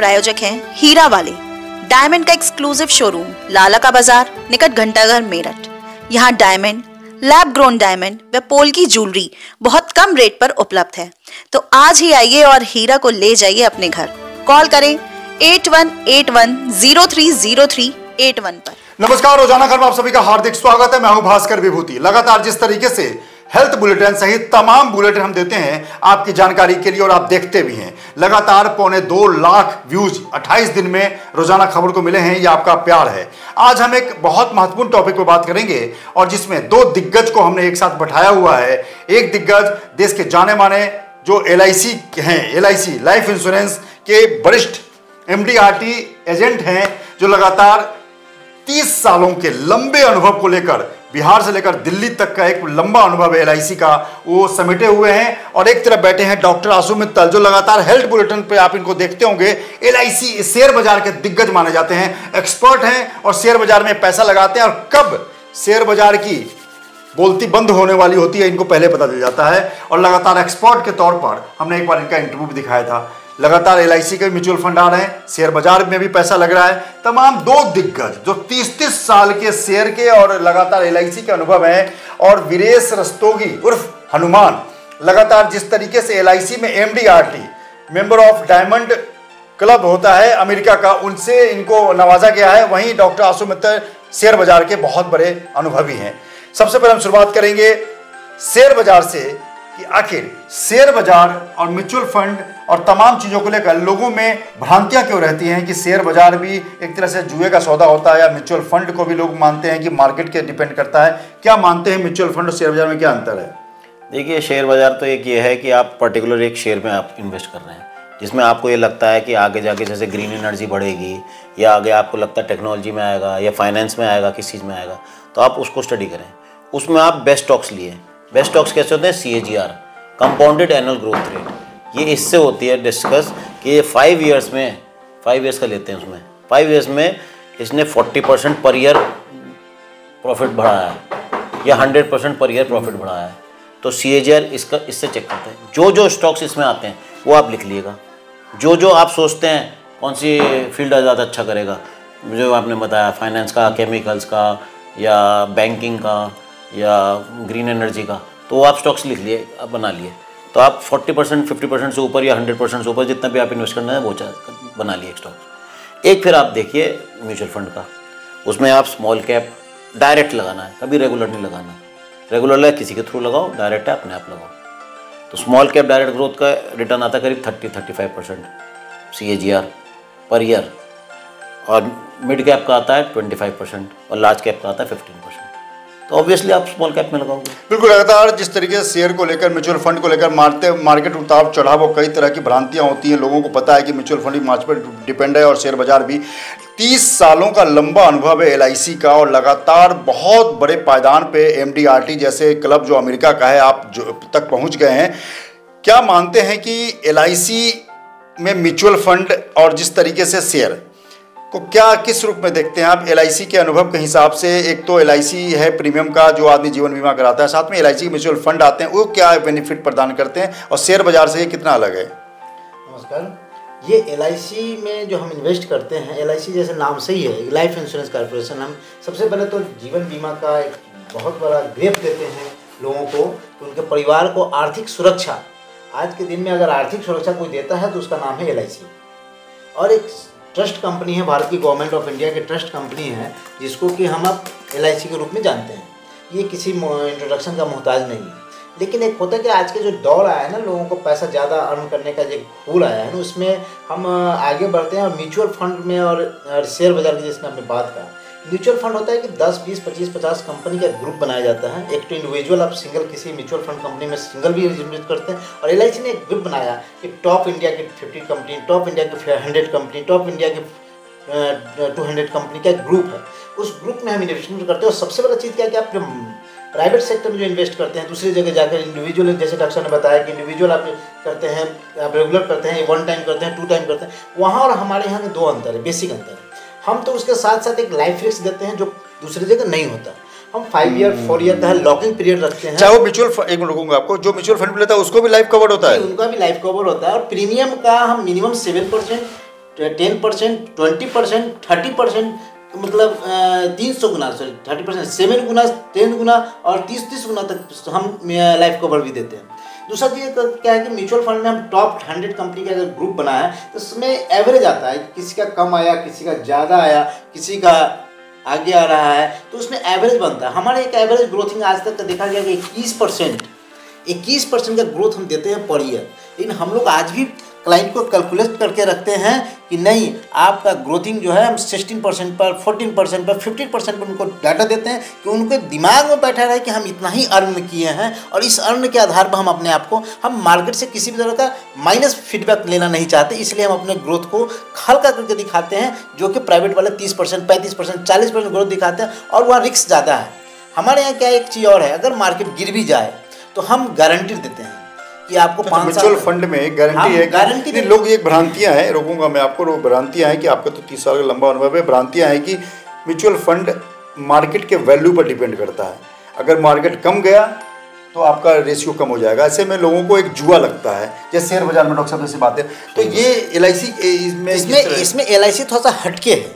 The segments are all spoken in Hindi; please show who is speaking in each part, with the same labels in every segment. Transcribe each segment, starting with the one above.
Speaker 1: प्रायोजक हैं हीरा वाले, डायमंड का एक्सक्लूसिव शोरूम लाला का बाजार निकट घंटाघर मेरठ। यहाँ डायमंड, लैब ग्रोन डायमंड व पोल की ज्वेलरी बहुत कम रेट पर उपलब्ध है। तो आज ही आइए और हीरा को ले जाइए अपने घर। कॉल करें 8181030381 पर।
Speaker 2: नमस्कार, रोजाना घर में आप सभी का हार्दिक स्वागत है। मैं हूं भास्कर विभूति। लगातार जिस तरीके से हेल्थ बुलेटिन सहित तमाम बुलेटिन हम देते हैं आपकी जानकारी के लिए, और आप देखते भी हैं। लगातार 2.25 लाख व्यूज 28 दिन में रोजाना खबर को मिले हैं। ये आपका प्यार है। आज हम एक बहुत महत्वपूर्ण टॉपिक पर बात करेंगे, और जिसमें दो दिग्गज को हमने एक साथ बैठाया हुआ है। एक दिग्गज देश के जाने माने जो LIC हैं, LIC लाइफ इंश्योरेंस के वरिष्ठ MDRT एजेंट हैं, जो लगातार 30 सालों के लंबे अनुभव को लेकर बिहार से लेकर दिल्ली तक का एक लंबा अनुभव है LIC का, वो समेटे हुए हैं। और एक तरफ बैठे हैं डॉक्टर आशु मित्तल, जो लगातार हेल्थ बुलेटिन पे आप इनको देखते होंगे। LIC शेयर बाजार के दिग्गज माने जाते हैं, एक्सपर्ट हैं और शेयर बाजार में पैसा लगाते हैं, और कब शेयर बाजार की बोलती बंद होने वाली होती है इनको पहले पता चल जाता है। और लगातार एक्सपर्ट के तौर पर हमने एक बार इनका इंटरव्यू भी दिखाया था। लगातार LIC के म्यूचुअल फंड आ रहे हैं, शेयर बाजार में भी पैसा लग रहा है। तमाम दो दिग्गज जो 30-30 साल के शेयर के और लगातार LIC के अनुभव हैं। और वीरेश रस्तोगी उर्फ हनुमान, लगातार जिस तरीके से LIC में MDRT member of diamond club होता है अमेरिका का, उनसे इनको नवाजा गया है। वहीं डॉक्टर आशु मित्तल शेयर बाजार के बहुत बड़े अनुभवी हैं। सबसे पहले हम शुरुआत करेंगे शेयर बाजार से कि आखिर शेयर बाजार और म्यूचुअल फंड और तमाम चीज़ों को लेकर लोगों में भ्रांतियां क्यों रहती हैं कि शेयर बाजार भी एक तरह से जुए का सौदा होता है, या म्यूचुअल फंड को भी लोग मानते हैं कि मार्केट के डिपेंड करता है। क्या मानते हैं म्यूचुअल फंड और शेयर बाजार में क्या अंतर है?
Speaker 3: देखिए, शेयर बाजार तो एक ये है कि आप पर्टिकुलर एक शेयर में आप इन्वेस्ट कर रहे हैं, जिसमें आपको ये लगता है कि आगे जाके जैसे ग्रीन एनर्जी बढ़ेगी, या आगे आपको लगता है टेक्नोलॉजी में आएगा या फाइनेंस में आएगा, किस चीज़ में आएगा, तो आप उसको स्टडी करें। उसमें आप बेस्ट स्टॉक्स लिए। बेस्ट स्टॉक्स कैसे होते हैं? CAGR, compounded annual growth rate. ये इससे होती है डिस्कस कि ये 5 ईयर्स में, 5 ईयर्स का लेते हैं, उसमें 5 ईयर्स में इसने 40% पर ईयर प्रॉफिट बढ़ाया है या 100% पर ईयर प्रॉफिट बढ़ाया है। तो CAGR इससे चेक करते हैं। जो जो स्टॉक्स इसमें आते हैं वो आप लिख लीजिएगा। जो जो आप सोचते हैं कौन सी फील्ड ज़्यादा अच्छा करेगा, जो आपने बताया फाइनेंस का, केमिकल्स का, या बैंकिंग का, या ग्रीन एनर्जी का, तो आप स्टॉक्स लिख लिए, आप बना लिए। तो आप 40%, 50% से ऊपर या 100% से ऊपर जितना भी आप इन्वेस्ट करना है वो बना लिए स्टॉक्स। एक फिर आप देखिए म्यूचुअल फंड का, उसमें आप स्मॉल कैप डायरेक्ट लगाना है, कभी रेगुलर नहीं लगाना। रेगुलर किसी के थ्रू लगाओ, डायरेक्ट है अपने आप लगाओ। तो स्मॉल कैप डायरेक्ट ग्रोथ का रिटर्न आता है करीब 30-35% CAGR पर ईयर, और मिड कैप का आता है 25% और लार्ज कैप का आता है 15%। तो ऑब्वियसली आप स्मॉल कैप में लगाओगे।
Speaker 2: बिल्कुल। लगातार जिस तरीके से शेयर को लेकर, म्यूचुअल फंड को लेकर मार्केट उतार चढ़ाव और कई तरह की भ्रांतियां होती हैं। लोगों को पता है कि म्यूचुअल फंड भी मार्केट पर डिपेंड है और शेयर बाजार भी। 30 सालों का लंबा अनुभव है LIC का, और लगातार बहुत बड़े पायदान पे MDRT जैसे क्लब जो अमेरिका का है आप जो तक पहुँच गए हैं। क्या मानते हैं कि LIC में म्यूचुअल फंड और जिस तरीके से शेयर को क्या किस रूप में देखते हैं आप LIC के अनुभव के हिसाब से? एक तो LIC है प्रीमियम का, जो आदमी जीवन बीमा कराता है, साथ में LIC के म्यूचुअल फंड आते हैं, वो क्या बेनिफिट प्रदान करते हैं, और शेयर बाजार से ये कितना अलग है?
Speaker 4: नमस्कार। ये LIC में जो हम इन्वेस्ट करते हैं, LIC जैसे नाम से ही है, लाइफ इंश्योरेंस कॉर्पोरेशन। हम सबसे पहले तो जीवन बीमा का एक बहुत बड़ा गिफ्ट देते हैं लोगों को, तो उनके परिवार को आर्थिक सुरक्षा। आज के दिन में अगर आर्थिक सुरक्षा कोई देता है तो उसका नाम है LIC। और एक ट्रस्ट कंपनी है, भारत की गवर्नमेंट ऑफ इंडिया की ट्रस्ट कंपनी है, जिसको कि हम अब LIC के रूप में जानते हैं। ये किसी इंट्रोडक्शन का मोहताज नहीं है। लेकिन एक होता है कि आज के जो दौर आया है ना, लोगों को पैसा ज़्यादा अर्न करने का जो फूल आया है ना, उसमें हम आगे बढ़ते हैं। और म्यूचुअल फंड में और शेयर बाजार की जिसने आपने बात कहा, म्यूचुअल फंड होता है कि 10, 20, 25, 50 कंपनी का ग्रुप बनाया जाता है। एक तो इंडिविजुअल आप सिंगल किसी म्यूचुअल फंड कंपनी में सिंगल भी इन्वेस्ट करते हैं, और LIC ने एक ग्रुप बनाया कि टॉप इंडिया की 50 कंपनी, टॉप इंडिया की 100 कंपनी, टॉप इंडिया की 200 कंपनी का एक ग्रुप है। उस ग्रुप में हम इन्वेस्टमेंट करते हैं। और सबसे बड़ा चीज़ क्या है कि आप जब प्राइवेट सेक्टर में जो इन्वेस्ट करते हैं, दूसरी जगह जाकर इंडिविजुअल, जैसे डॉक्टर ने बताया कि इंडिविजुअल आप करते हैं, आप रेगुलर करते हैं, 1 टाइम करते हैं, 2 टाइम करते हैं, वहाँ और हमारे यहाँ के 2 अंतर है, बेसिक अंतर है। हम तो उसके साथ साथ एक लाइफ रिस्क देते हैं जो दूसरी जगह नहीं होता। हम 5 ईयर 4 ईयर का लॉकिंग पीरियड रखते हैं।
Speaker 2: चाहे वो म्यूचुअल फंड, एक मिनट रुकूंगा आपको, जो म्यूचुअल फंड लेता है उसको भी लाइफ कवर होता है?
Speaker 4: उनका भी लाइफ कवर होता है। और प्रीमियम का हम मिनिमम 7% 10%, 20%, 30%, मतलब 300 गुना, सॉरी 30%, 7 गुना, 10 गुना और 30 गुना तक हम लाइफ कवर भी देते हैं। दूसरा चीज़ क्या है कि म्यूचुअल फंड में हम टॉप 100 कंपनी का अगर ग्रुप बना है तो उसमें एवरेज आता है, किसी का कम आया, किसी का ज़्यादा आया, किसी का आगे आ रहा है, तो उसमें एवरेज बनता है। हमारे एक एवरेज ग्रोथिंग आज तक का देखा गया कि 21% का ग्रोथ हम देते हैं पर ईयर। लेकिन हम लोग आज भी क्लाइंट को कैलकुलेट करके रखते हैं कि नहीं, आपका ग्रोथिंग जो है हम 16% पर, 14% पर, 15% पर उनको डाटा देते हैं कि उनके दिमाग में बैठा रहे कि हम इतना ही अर्न किए हैं, और इस अर्न के आधार पर हम अपने आप को, हम मार्केट से किसी भी तरह का माइनस फीडबैक लेना नहीं चाहते, इसलिए हम अपने ग्रोथ को हल्का करके दिखाते हैं, जो कि प्राइवेट वाले 30%, 35%, 40% ग्रोथ दिखाते हैं, और वहाँ रिस्क ज़्यादा है। हमारे यहाँ क्या एक चीज़ और है, अगर मार्केट गिर भी जाए तो हम गारंटी देते हैं कि आपको 5 साल
Speaker 2: म्यूचुअल फंड में गारंटी है। गारंटी लोग एक भ्रांतियां हैं, रोकूंगा मैं आपको, भ्रांतियां हैं कि आपका तो 30 साल का लंबा अनुभव है, भ्रांतियां हैं कि म्यूचुअल फंड मार्केट के वैल्यू पर डिपेंड करता है। अगर मार्केट कम गया तो आपका रेशियो कम हो जाएगा। ऐसे में लोगों को एक जुआ लगता है, जैसे शेयर बाजार में डॉक्टर साहब जैसे बातें। तो ये LIC
Speaker 4: इसमें LIC थोड़ा सा हटके है।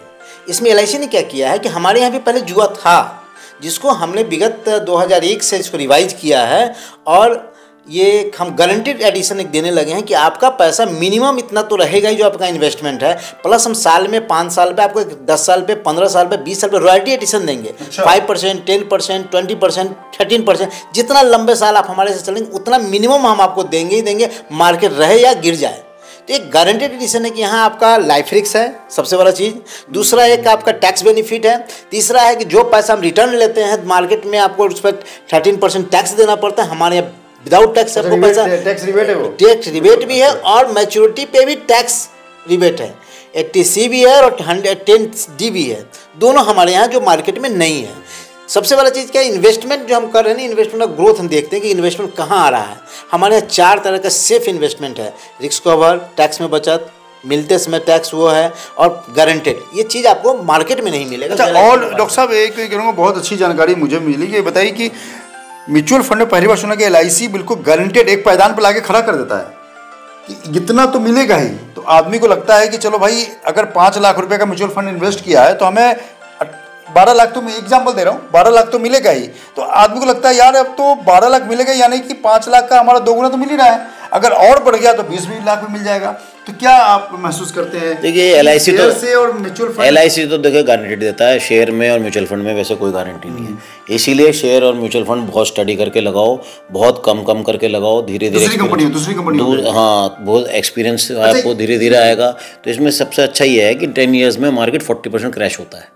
Speaker 4: इसमें LIC ने क्या किया है कि हमारे यहाँ भी पहले जुआ था, जिसको हमने विगत 2001 से इसको रिवाइज किया है, और ये हम गारंटीड एडिशन एक देने लगे हैं कि आपका पैसा मिनिमम इतना तो रहेगा ही जो आपका इन्वेस्टमेंट है, प्लस हम साल में 5 साल पे आपको 10 साल पे, 15 साल पे, 20 साल पे रॉयल्टी एडिशन देंगे। 5%, 10%, 20%, 13%, जितना लंबे साल आप हमारे से चलेंगे उतना मिनिमम हम आपको देंगे ही देंगे, मार्केट रहे या गिर जाए। तो एक गारंटेड एडिशन है कि यहाँ आपका लाइफ रिस्क है, सबसे बड़ा चीज़। दूसरा एक आपका टैक्स बेनिफिट है। तीसरा है कि जो पैसा हम रिटर्न लेते हैं मार्केट में, आपको उस पर 13% टैक्स देना पड़ता है। हमारे यहाँ विदाउट टैक्स आपको पैसा,
Speaker 2: टैक्स रिबेट है, वो
Speaker 4: टैक्स रिबेट भी है, और मैच्योरिटी पे भी टैक्स रिबेट है। 80C भी है और 110D भी है, दोनों हमारे यहाँ जो मार्केट में नहीं है। सबसे बड़ा चीज़ क्या है, इन्वेस्टमेंट जो हम कर रहे हैं, इन्वेस्टमेंट का ग्रोथ हम देखते हैं कि इन्वेस्टमेंट कहाँ आ रहा है। हमारे यहाँ 4 तरह का सेफ इन्वेस्टमेंट है, रिस्क कवर, टैक्स में बचत, मिलते समय टैक्स वो है, और गारंटेड। ये चीज़ आपको मार्केट में नहीं मिलेगा।
Speaker 2: अच्छा, और डॉक्टर साहब एक करूँगा, बहुत अच्छी जानकारी मुझे मिली। ये बताइए कि म्यूचुअल फंड में पहली बार सुना कि LIC बिल्कुल गारंटेड एक पायदान पर लाके खड़ा कर देता है कि इतना तो मिलेगा ही। तो आदमी को लगता है कि चलो भाई, अगर 5 लाख रुपए का म्यूचुअल फंड इन्वेस्ट किया है तो हमें 12 लाख, तो मैं एग्जाम्पल दे रहा हूँ, 12 लाख तो मिलेगा ही। तो आदमी को लगता है यार अब तो 12 लाख मिलेगा, यानी कि 5 लाख का हमारा 2 गुना तो मिल ही रहा है, अगर और बढ़ गया तो 20-20 लाख भी मिल जाएगा। तो क्या आप महसूस करते हैं?
Speaker 3: देखिए LIC तो
Speaker 2: से और म्यूचुअल फंड,
Speaker 3: LIC तो देखिए गारंटी देता है, शेयर में और म्यूचुअल फंड में वैसे कोई गारंटी नहीं है। इसीलिए शेयर और म्यूचुअल फंड बहुत स्टडी करके लगाओ, बहुत कम करके लगाओ, धीरे धीरे।
Speaker 2: दूसरी कंपनी
Speaker 3: हाँ, बहुत एक्सपीरियंस आपको धीरे धीरे आएगा। तो इसमें सबसे अच्छा ये है कि 10 ईयर्स में मार्केट 40% क्रैश होता है,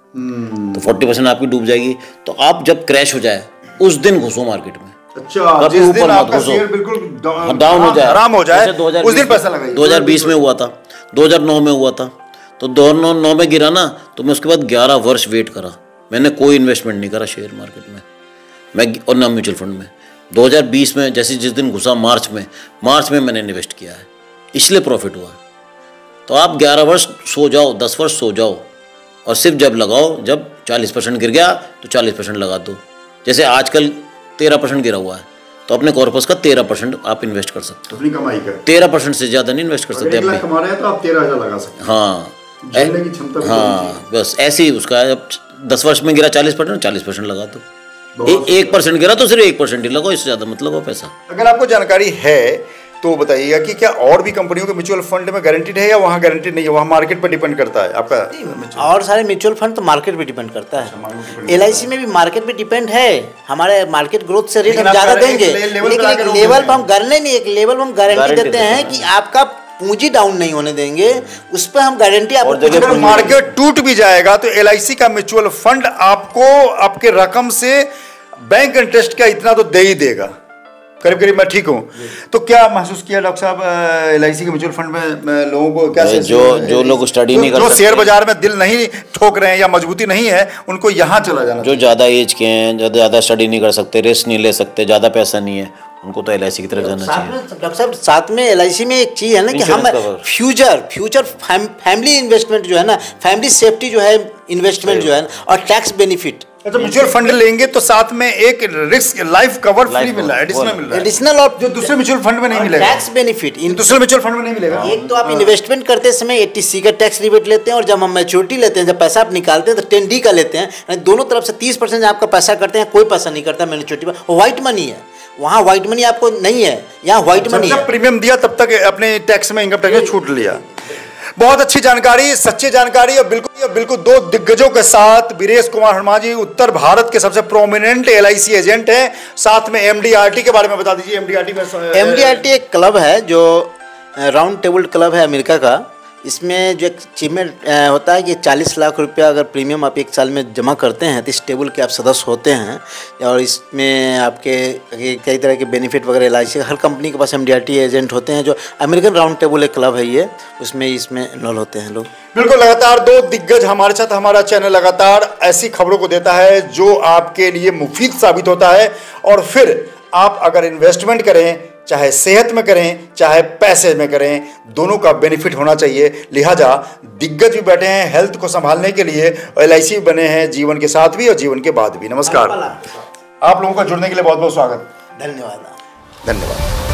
Speaker 3: तो 40% आपकी डूब जाएगी। तो आप जब क्रैश हो जाए उस दिन घुसो मार्केट में।
Speaker 2: अच्छा, जिस दिन आपका शेयर बिल्कुल
Speaker 3: डाउन हो जाए,
Speaker 2: आराम हो जाए, उस दिन पैसा लगाइए।
Speaker 3: 2020 में हुआ था, 2009 में हुआ था, तो 2009 में गिरा ना, तो मैं उसके बाद 11 वर्ष वेट करा, मैंने कोई इन्वेस्टमेंट नहीं करा शेयर मार्केट में, मैं और ना म्यूचुअल फंड में। 2020 में जैसे जिस दिन घुसा मार्च में मैंने इन्वेस्ट किया है, इसलिए प्रॉफिट हुआ। तो आप 11 वर्ष सो जाओ, 10 वर्ष सो जाओ, और सिर्फ जब लगाओ, जब 40% गिर गया तो 40% लगा दो। जैसे आजकल 13% गिरा हुआ है, तो अपने कॉर्पस का 13% आप इन्वेस्ट कर सकते हो,
Speaker 2: अपनी कमाई का
Speaker 3: 13% से ज़्यादा नहीं इन्वेस्ट कर सकते।
Speaker 2: 1 लाख कमा रहे हैं तो आप 13,000 लगा सकते हैं।
Speaker 3: हाँ,
Speaker 2: की क्षमता,
Speaker 3: हाँ, बस ऐसे ही उसका है। 10 वर्ष में गिरा 40% लगा दो, 1% गिरा तो सिर्फ 1% ही लगाओ, इससे ज़्यादा मत लगाओ पैसा।
Speaker 2: अगर आपको जानकारी है तो बताइएगा कि क्या और भी कंपनियों के म्यूचुअल फंड में गारंटीड है या वहाँ गारंटीड नहीं है, वहाँ मार्केट पर डिपेंड करता है आपका?
Speaker 4: और सारे म्यूचुअल फंड तो मार्केट पे डिपेंड करता है। LIC में भी मार्केट पे डिपेंड है, हमारे मार्केट ग्रोथ से रेट हम ज़्यादा देंगे, लेकिन एक लेवल पर हम करने नहीं, एक लेवल पर हम गारंटी देते हैं कि आपका पूंजी डाउन नहीं होने देंगे, उस पर हम गारंटी आपको।
Speaker 2: अगर मार्केट टूट भी जाएगा तो LIC का म्यूचुअल फंड आपको आपके रकम से बैंक इंटरेस्ट का इतना तो दे ही देगा, करीब करीब। मैं ठीक हूँ? तो क्या महसूस किया डॉक्टर साहब LIC के म्यूचुअल फंड में लोगों को क्या
Speaker 3: जो लोग स्टडी नहीं कर सकते,
Speaker 2: जो शेयर बाजार में दिल नहीं ठोक रहे हैं या मजबूती नहीं है, उनको यहाँ चला जाना।
Speaker 3: जो ज़्यादा एज के हैं, ज़्यादा स्टडी नहीं कर सकते, रिस्क नहीं ले सकते, ज़्यादा पैसा नहीं है, उनको तो LIC की तरफ जाना चाहिए।
Speaker 4: डॉक्टर साहब साथ में LIC में एक चीज़ है ना कि हम फ्यूचर फैमिली इन्वेस्टमेंट जो है ना, फैमिली सेफ्टी जो है, इन्वेस्टमेंट जो है, और टैक्स बेनिफिट
Speaker 2: तो म्यूचुअल फंड लेंगे तो साथ में एक रिस्क लाइफ कवर फ्री मिल रहा है, एडिशनल मिल रहा है,
Speaker 4: एडिशनल और
Speaker 2: जो दूसरे म्यूचुअल फंड में नहीं मिलेगा।
Speaker 4: टैक्स बेनिफिट इन
Speaker 2: दूसरे म्यूचुअल फंड में नहीं मिलेगा।
Speaker 4: एक तो आप इन्वेस्टमेंट करते समय 80C का टैक्स रिबेट लेते हैं, और जब हम मैच्योरिटी लेते हैं, जब पैसा आप निकालते हैं तो 10D का लेते हैं। दोनों तरफ से 30% आपका पैसा करते हैं, कोई पैसा नहीं करता मैच्योरिटी पर। व्हाइट मनी है, वहाँ व्हाइट मनी आपको नहीं है, यहाँ व्हाइट मनी है।
Speaker 2: प्रीमियम दिया तब तक अपने टैक्स में, इनकम टैक्स में छूट लिया। बहुत अच्छी जानकारी, सच्ची जानकारी। और बिल्कुल दो दिग्गजों के साथ वीरेश कुमार हनुमान जी उत्तर भारत के सबसे प्रोमिनेंट LIC एजेंट हैं, साथ में MDRT के बारे में बता दीजिए।
Speaker 4: MDRT एक क्लब है जो राउंड टेबल क्लब है अमेरिका का। इसमें जो एक अचीवमेंट होता है कि 40 लाख रुपया अगर प्रीमियम आप एक साल में जमा करते हैं तो इस टेबल के आप सदस्य होते हैं, और इसमें आपके कई तरह के बेनिफिट वगैरह LIC हर कंपनी के पास MDRT एजेंट होते हैं। जो अमेरिकन राउंड टेबल एक क्लब है ये, उसमें इन्वॉल्व होते हैं लोग।
Speaker 2: बिल्कुल, लगातार दो दिग्गज हमारे साथ, हमारा चैनल लगातार ऐसी खबरों को देता है जो आपके लिए मुफीद साबित होता है। और फिर आप अगर इन्वेस्टमेंट करें, चाहे सेहत में करें चाहे पैसे में करें, दोनों का बेनिफिट होना चाहिए। लिहाजा दिग्गज भी बैठे हैं हेल्थ को संभालने के लिए, LIC बने हैं जीवन के साथ भी और जीवन के बाद भी। नमस्कार, आप लोगों का जुड़ने के लिए बहुत बहुत स्वागत।
Speaker 4: धन्यवाद।
Speaker 2: धन्यवाद।